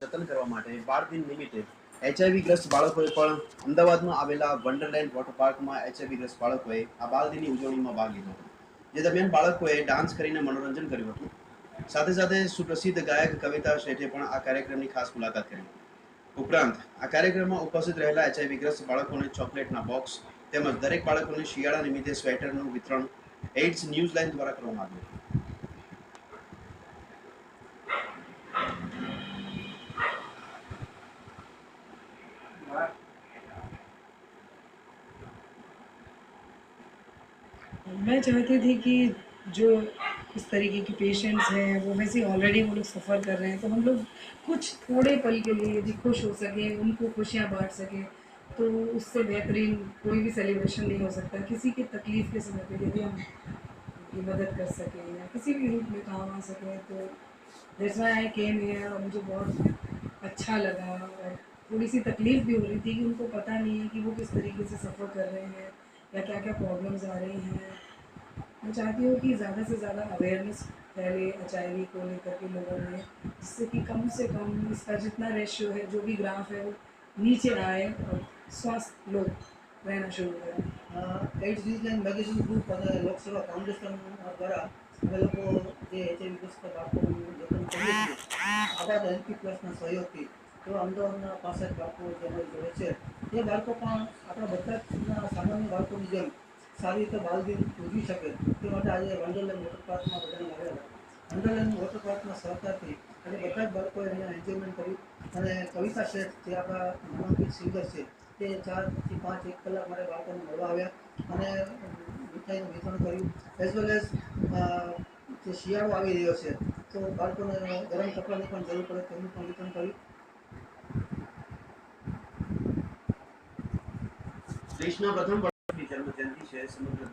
જતન કરવા માટે બાળ દિન નિમિત્તે એચઆઈવી ગ્રસ્ત બાળકોએ પણ અમદાવાદમાં આવેલા વન્ડરલેન્ડ વોટર પાર્કમાં એચઆઈવી ગ્રસ્ત બાળકોએ આ બાળ દિનની ઉજવણીમાં ભાગ લીધો હતો. જે દરમિયાન બાળકોએ ડાન્સ કરીને મનોરંજન કર્યું હતું. સાથે સાથે સુપ્રસિદ્ધ ગાયક કવિતા શેઠે પણ આ કાર્યક્રમની ખાસ મુલાકાત કરી. ઉપરાંત આ કાર્યક્રમમાં ઉપસ્થિત રહેલા એચઆઈવી ગ્રસ્ત બાળકોને ચોકલેટના બોક્સ તેમજ દરેક બાળકોને શિયાળા નિમિત્તે સ્વેટરનું વિતરણ એઇડ્સ ન્યૂઝલાઇન દ્વારા કરવામાં આવ્યું હતું. मैं चाहती थी कि जो इस तरीके के पेशेंट्स हैं वो वैसे ऑलरेडी वो लोग सफ़र कर रहे हैं, तो हम लोग कुछ थोड़े पल के लिए यदि खुश हो सकें, उनको खुशियाँ बांट सकें, तो उससे बेहतरीन कोई भी सेलिब्रेशन नहीं हो सकता. किसी की तकलीफ़ के समय पे यदि हम उनकी मदद कर सकें या किसी भी रूप में काम आ सकें, तो that's why I came here. और मुझे बहुत अच्छा लगा और थोड़ी सी तकलीफ़ भी हो रही थी कि उनको पता नहीं है कि वो किस तरीके से सफ़र कर रहे हैं या क्या क्या प्रॉब्लम्स आ रही हैं. मैं चाहती हूँ कि ज़्यादा से ज़्यादा अवेयरनेस फैले एचआईवी को लेकर के लोगों में, जिससे कि कम से कम इसका जितना रेशियो है, जो भी ग्राफ है, वो नीचे आए और स्वस्थ लोग रहना शुरू करें. એઇડ્સ ન્યૂઝલેન્ડ મેગેઝિન ગ્રુપ અને લોકસેવા ફાઉન્ડેશન દ્વારા અમે લોકો જે એચઆઈવી ગ્રસ્ત બાળકોનું જતન કરીએ છીએ આઝાદ એલપી પ્લસના સહયોગથી, તો અમદાવાદના 65 બાળકો જે અમારી જોડે છે એ બાળકો પણ આપણા બધા જ સામાન્ય બાળકોની જેમ સારી રીતે બાળદિન ઉજવી શકે તે માટે આજે વન્ડરલેન્ડ વોટર પાર્કમાં બધાને લાવેલા. વન્ડરલેન્ડ વોટર પાર્કના સહકારથી આજે બધા જ બાળકોએ અહીંયા એન્જોયમેન્ટ કર્યું અને કવિતા શેઠ જે આપણા નામાંકિત સિંગર છે તે 4 થી 5 1 કલાક મારે બાળકોને મળવા આવ્યા અને મીઠાઈનું વિતરણ કર્યું. એઝ વેલ એઝ જે શિયાળો આવી રહ્યો છે તો બાળકોને ગરમ કપડાની પણ જરૂર પડે તેનું પણ વિતરણ કર્યું. દેશના પ્રથમ જન્મ જયંતિ છે સમગ્ર